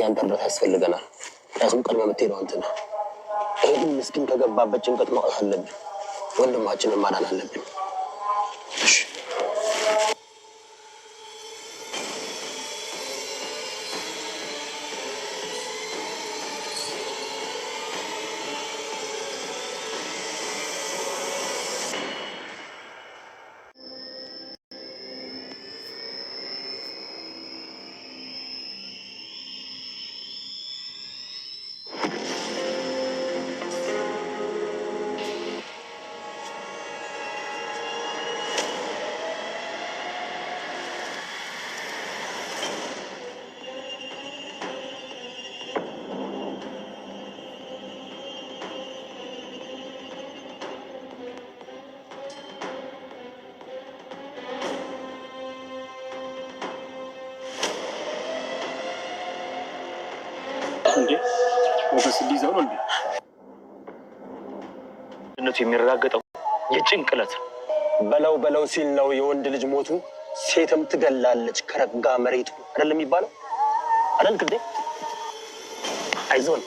ያንተ እርዳታ ያስፈልገናል። ምክንያቱም ቀድመህ የምትሄደው አንተ ነህ። ይሄን ምስኪን ከገባበት ጭንቀት ማውጣት አለብን። ወንድማችንን ማዳን አለብን። እሺ እንዴ ሞገስ ሊይዘው ነው እንዴ? እነቱ የሚረጋገጠው የጭንቅለት በለው ሲል ነው የወንድ ልጅ ሞቱ ሴትም ትገላለች ከረጋ መሬቱ አይደል የሚባለው? አይደል እንዴ? አይዞን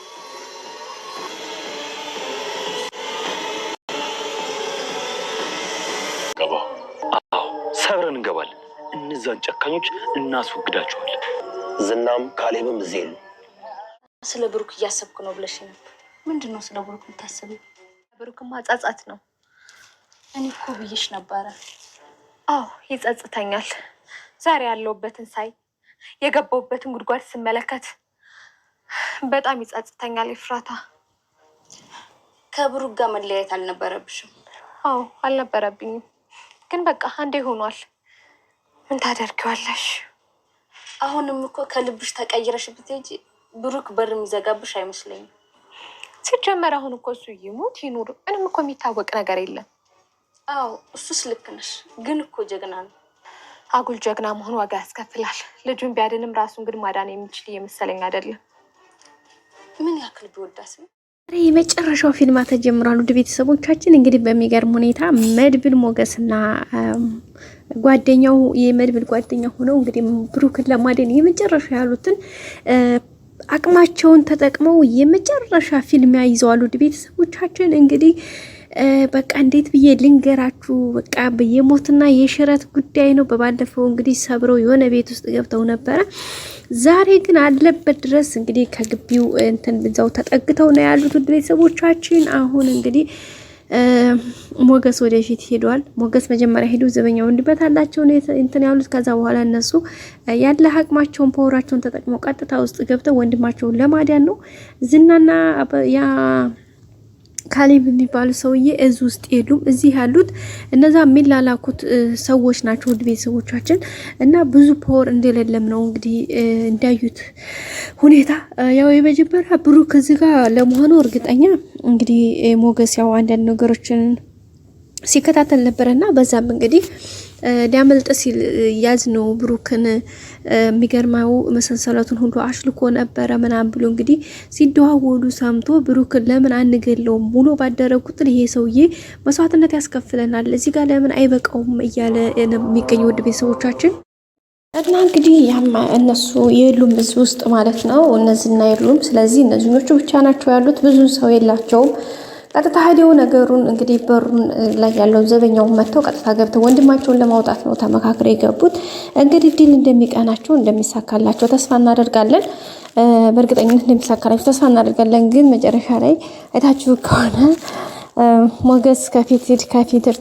ገባ። አዎ ሰብረን እንገባለን። እነዛን ጨካኞች እናስወግዳቸዋለን። ዝናም ካሌብም እዚህ የሉ። ስለ ብሩክ እያሰብኩ ነው ብለሽ ነበር። ምንድነው ስለ ብሩክ የምታስቢው? ብሩክማ ጸጸት ነው። እኔ እኮ ብዬሽ ነበረ። አዎ ይጸጽተኛል። ዛሬ ያለውበትን ሳይ የገባውበትን ጉድጓድ ስመለከት በጣም ይጸጽተኛል። ይፍራታ ከብሩክ ጋር መለያየት አልነበረብሽም። አዎ አልነበረብኝም፣ ግን በቃ አንዴ ሆኗል። ምን ታደርጊዋለሽ? አሁንም እኮ ከልብሽ ተቀይረሽ ብትሄጂ ብሩክ በር የሚዘጋብሽ አይመስለኝም። ሲጀመር አሁን እኮ እሱ ይሙት ይኑር ምንም እኮ የሚታወቅ ነገር የለም። አዎ እሱስ ልክ ነሽ፣ ግን እኮ ጀግና ነው። አጉል ጀግና መሆን ዋጋ ያስከፍላል። ልጁን ቢያድንም ራሱን ግን ማዳን የሚችል እየመሰለኝ አይደለም። ምን ያክል ቢወዳስ ነው። የመጨረሻው ፊልማ ተጀምሯል። ውድ ቤተሰቦቻችን እንግዲህ በሚገርም ሁኔታ መድብል ሞገስና ጓደኛው የመድብል ጓደኛ ሆነው እንግዲህ ብሩክን ለማዳን የመጨረሻ ያሉትን አቅማቸውን ተጠቅመው የመጨረሻ ፊልም ይዘዋል። ውድ ቤተሰቦቻችን እንግዲህ በቃ እንዴት ብዬ ልንገራችሁ፣ በቃ የሞትና የሽረት ጉዳይ ነው። በባለፈው እንግዲህ ሰብረው የሆነ ቤት ውስጥ ገብተው ነበረ። ዛሬ ግን አለበት ድረስ እንግዲህ ከግቢው እንትን ብዛው ተጠግተው ነው ያሉት። ውድ ቤተሰቦቻችን አሁን እንግዲህ ሞገስ ወደፊት ሄዷል። ሞገስ መጀመሪያ ሄዱ ዘበኛው እንዲበት አላቸው እንትን ያሉት። ከዛ በኋላ እነሱ ያለ አቅማቸውን ፓወራቸውን ተጠቅመው ቀጥታ ውስጥ ገብተው ወንድማቸውን ለማዳን ነው። ዝናና ያ ካሌብ የሚባሉ ሰውዬ እዚህ ውስጥ የሉም። እዚህ ያሉት እነዛ የሚላላኩት ሰዎች ናቸው። ውድ ቤተሰቦቻችን እና ብዙ ፓወር እንደሌለም ነው እንግዲህ እንዳዩት ሁኔታ። ያው የመጀመሪያ ብሩክ እዚህ ጋር ለመሆኑ እርግጠኛ እንግዲህ ሞገስ ያው አንዳንድ ነገሮችን ሲከታተል ነበርና በዛም እንግዲህ ሊያመልጥ ሲል ያዝ ነው ብሩክን የሚገርማው መሰንሰለቱን ሁሉ አሽልኮ ነበረ ምናምን ብሎ እንግዲህ ሲደዋወሉ ሰምቶ ብሩክን ለምን አንገለውም ሙሉ ባደረ ቁጥር ይሄ ሰውዬ መስዋዕትነት ያስከፍለናል እዚህ ጋር ለምን አይበቃውም እያለ የሚገኙ ውድ ቤተሰቦቻችን እና እንግዲህ ያም እነሱ የሉም እዚህ ውስጥ ማለት ነው። እነዚህና የሉም። ስለዚህ እነዚህኞቹ ብቻ ናቸው ያሉት፣ ብዙ ሰው የላቸውም። ቀጥታ ሄደው ነገሩን እንግዲህ በሩን ላይ ያለው ዘበኛው መጥተው ቀጥታ ገብተው ወንድማቸውን ለማውጣት ነው ተመካክረው የገቡት። እንግዲህ ዲል እንደሚቀናቸው እንደሚሳካላቸው ተስፋ እናደርጋለን። በእርግጠኝነት እንደሚሳካላቸው ተስፋ እናደርጋለን። ግን መጨረሻ ላይ አይታችሁ ከሆነ ሞገስ ከፊት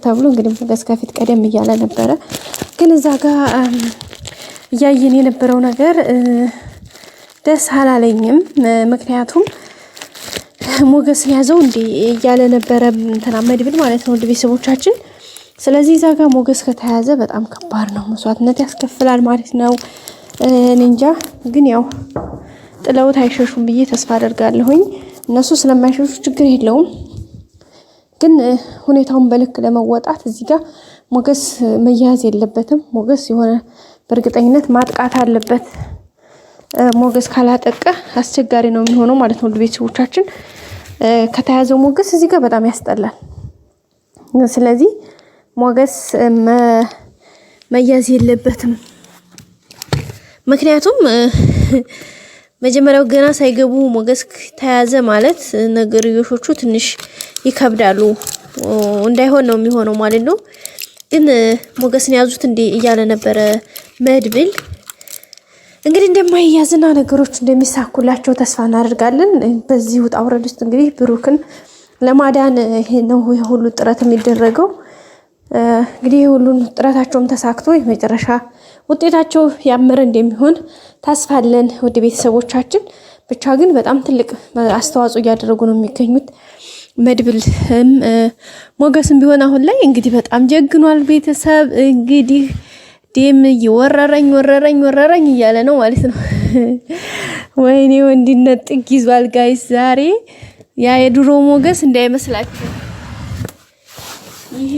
ተብሎ እንግዲህ ሞገስ ከፊት ቀደም እያለ ነበረ። ግን እዛ ጋር እያየን የነበረው ነገር ደስ አላለኝም። ምክንያቱም ሞገስ ያዘው እንዴ እያለ ነበረ እንትና መድብል ማለት ነው ቤተሰቦቻችን። ስለዚህ እዛ ጋር ሞገስ ከተያዘ በጣም ከባድ ነው፣ መስዋዕትነት ያስከፍላል ማለት ነው። እንጃ ግን ያው ጥለውት አይሸሹም ብዬ ተስፋ አደርጋለሁኝ። እነሱ ስለማይሸሹ ችግር የለውም። ግን ሁኔታውን በልክ ለመወጣት እዚህ ጋር ሞገስ መያዝ የለበትም። ሞገስ የሆነ በእርግጠኝነት ማጥቃት አለበት። ሞገስ ካላጠቀ አስቸጋሪ ነው የሚሆነው ማለት ነው ቤተሰቦቻችን። ከተያዘው ሞገስ እዚህ ጋር በጣም ያስጠላል። ስለዚህ ሞገስ መያዝ የለበትም። ምክንያቱም መጀመሪያው ገና ሳይገቡ ሞገስ ተያዘ ማለት ነገርዮሾቹ ትንሽ ይከብዳሉ። እንዳይሆን ነው የሚሆነው ማለት ነው። ግን ሞገስን ያዙት እንዴ እያለ ነበረ መድብል። እንግዲህ እንደማይያዝና ነገሮች እንደሚሳኩላቸው ተስፋ እናደርጋለን። በዚህ ውጣ ውረድ ውስጥ እንግዲህ ብሩክን ለማዳን ነው ሁሉ ጥረት የሚደረገው። እንግዲህ ሁሉን ጥረታቸውም ተሳክቶ የመጨረሻ ውጤታቸው ያመረ እንደሚሆን ተስፋ አለን። ወደ ቤተሰቦቻችን ብቻ ግን በጣም ትልቅ አስተዋጽኦ እያደረጉ ነው የሚገኙት። መድብልም ሞገስም ቢሆን አሁን ላይ እንግዲህ በጣም ጀግኗል። ቤተሰብ እንግዲህ ዴም ወረረኝ እያለ ነው ማለት ነው። ወይኔ ወንድነት ጥግ ይዟል ጋይስ። ዛሬ ያ የድሮ ሞገስ እንዳይመስላችሁ፣ ይሄ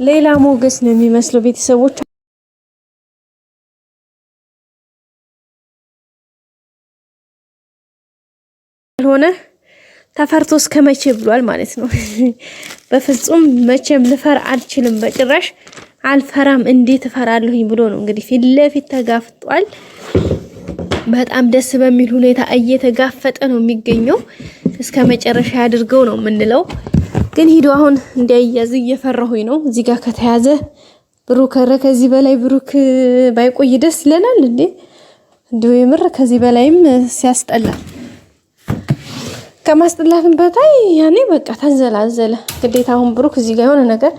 ሌላ ሞገስ ነው የሚመስለው ቤተሰቦች። ሆነ ተፈርቶ እስከ መቼ ብሏል ማለት ነው። በፍጹም መቼም ልፈራ አልችልም፣ በጭራሽ አልፈራም፣ እንዴት እፈራለሁኝ ብሎ ነው እንግዲህ ፊት ለፊት ተጋፍጧል። በጣም ደስ በሚል ሁኔታ እየተጋፈጠ ነው የሚገኘው። እስከ መጨረሻ ያድርገው ነው የምንለው። ግን ሂዶ አሁን እንዳይያዝ እየፈራሁኝ ነው። እዚህ ጋር ከተያዘ ብሩክ ከዚህ በላይ ብሩክ ባይቆይ ደስ ይለናል እንዴ! እንደው የምር ከዚህ በላይም ሲያስጠላ ከማስጠላትም በታይ ያኔ በቃ ተንዘላዘለ። ግዴታ አሁን ብሩክ እዚህ ጋር የሆነ ነገር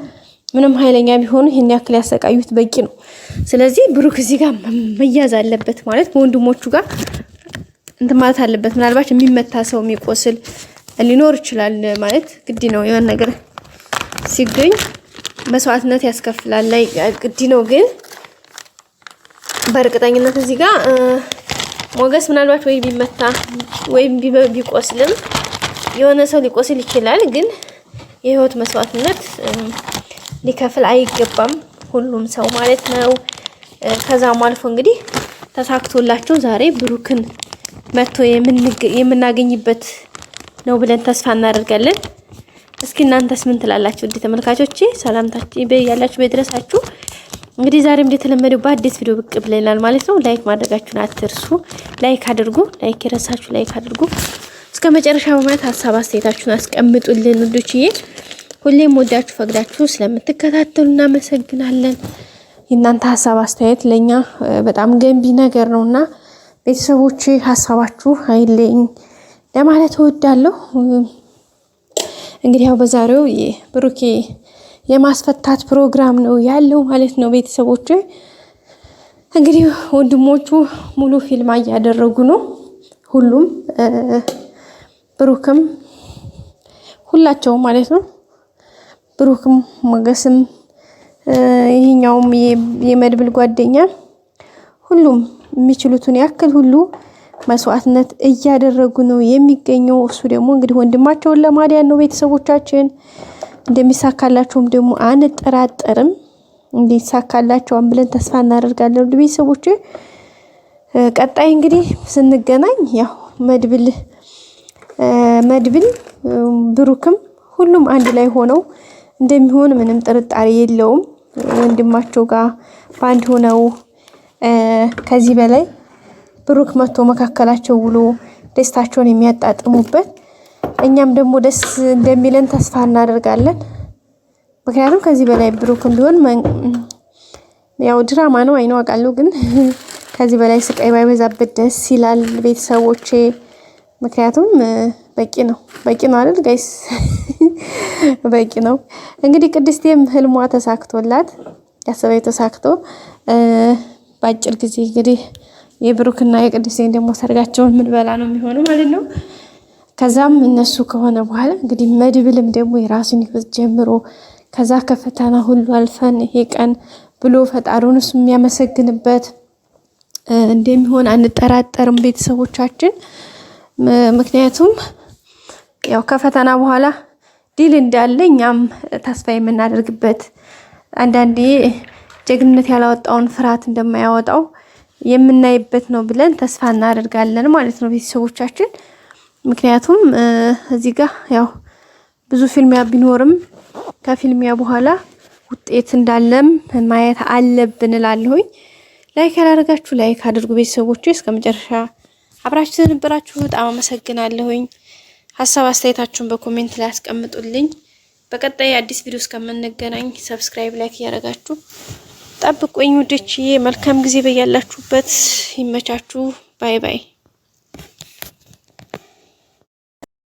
ምንም ኃይለኛ ቢሆኑ ይሄን ያክል ያሰቃዩት በቂ ነው። ስለዚህ ብሩክ እዚህ ጋር መያዝ አለበት ማለት በወንድሞቹ ጋር እንትን ማለት አለበት። ምናልባት የሚመታ ሰው የሚቆስል ሊኖር ይችላል ማለት ግድ ነው። የሆነ ነገር ሲገኝ መስዋዕትነት ያስከፍላል ላይ ግድ ነው። ግን በእርግጠኝነት እዚህ ጋር ሞገስ ምናልባት ወይ ቢመታ ወይም ቢቆስልም የሆነ ሰው ሊቆስል ይችላል። ግን የህይወት መስዋዕትነት ሊከፍል አይገባም ሁሉም ሰው ማለት ነው። ከዛም አልፎ እንግዲህ ተሳክቶላቸው ዛሬ ብሩክን መጥቶ የምናገኝበት ነው ብለን ተስፋ እናደርጋለን። እስኪ እናንተስ ምን ትላላችሁ? እንዴ ተመልካቾቼ ሰላምታችሁ በያላችሁ በድረሳችሁ። እንግዲህ ዛሬም እንደተለመደው በአዲስ ቪዲዮ ብቅ ብለናል ማለት ነው። ላይክ ማድረጋችሁን አትርሱ። ላይክ አድርጉ። ላይክ የረሳችሁ ላይክ አድርጉ። እስከ መጨረሻ በማየት ሀሳብ አስተያየታችሁን አስቀምጡልን ውዶችዬ። ሁሌም ወዳችሁ ፈቅዳችሁ ስለምትከታተሉ እናመሰግናለን። የእናንተ ሀሳብ አስተያየት ለኛ በጣም ገንቢ ነገር ነውና ቤተሰቦች ሀሳባችሁ አይለኝ ለማለት እወዳለሁ። እንግዲህ ያው በዛሬው የብሩኬ የማስፈታት ፕሮግራም ነው ያለው ማለት ነው። ቤተሰቦች እንግዲህ ወንድሞቹ ሙሉ ፊልም እያደረጉ ነው። ሁሉም ብሩክም ሁላቸውም ማለት ነው። ብሩክም ሞገስም ይሄኛውም የመድብል ጓደኛ ሁሉም የሚችሉትን ያክል ሁሉ መስዋዕትነት እያደረጉ ነው የሚገኘው። እሱ ደግሞ እንግዲህ ወንድማቸውን ለማዳን ነው። ቤተሰቦቻችን እንደሚሳካላቸውም ደግሞ አንጠራጠርም። እንዲሳካላቸውም ብለን ተስፋ እናደርጋለን። ቤተሰቦች ቀጣይ እንግዲህ ስንገናኝ ያው መድብል ብሩክም ሁሉም አንድ ላይ ሆነው እንደሚሆን ምንም ጥርጣሬ የለውም። ወንድማቸው ጋር ባንድ ሆነው ከዚህ በላይ ብሩክ መጥቶ መካከላቸው ውሎ ደስታቸውን የሚያጣጥሙበት እኛም ደግሞ ደስ እንደሚለን ተስፋ እናደርጋለን። ምክንያቱም ከዚህ በላይ ብሩክም ቢሆን ያው ድራማ ነው አይነው አውቃለሁ፣ ግን ከዚህ በላይ ስቃይ ባይበዛበት ደስ ይላል ቤተሰቦቼ። ምክንያቱም በቂ ነው አይደል ጋይስ? በቂ ነው። እንግዲህ ቅድስቴም ህልሟ ተሳክቶላት ያሰበው ተሳክቶ በአጭር ጊዜ እንግዲህ የብሩክና የቅድስቴን ደግሞ ሰርጋቸውን ምን በላ ነው የሚሆነው ማለት ነው። ከዛም እነሱ ከሆነ በኋላ እንግዲህ መድብልም ደግሞ የራሱን ህይወት ጀምሮ ከዛ ከፈተና ሁሉ አልፈን ይሄ ቀን ብሎ ፈጣሪውን እሱ የሚያመሰግንበት እንደሚሆን አንጠራጠርም ቤተሰቦቻችን። ምክንያቱም ያው ከፈተና በኋላ ድል እንዳለ እኛም ተስፋ የምናደርግበት አንዳንዴ ጀግንነት ያላወጣውን ፍርሃት እንደማያወጣው የምናይበት ነው ብለን ተስፋ እናደርጋለን ማለት ነው ቤተሰቦቻችን። ምክንያቱም እዚህ ጋር ያው ብዙ ፊልሚያ ቢኖርም ከፊልሚያ በኋላ ውጤት እንዳለም ማየት አለብን እላለሁኝ። ላይክ ያላደረጋችሁ ላይክ አድርጉ ቤተሰቦች። እስከ መጨረሻ አብራችሁ ስለነበራችሁ በጣም አመሰግናለሁኝ። ሀሳብ አስተያየታችሁን በኮሜንት ላይ አስቀምጡልኝ። በቀጣይ አዲስ ቪዲዮ እስከምንገናኝ ሰብስክራይብ፣ ላይክ እያደረጋችሁ ጠብቁኝ ውዶችዬ። መልካም ጊዜ በያላችሁበት ይመቻችሁ። ባይ ባይ።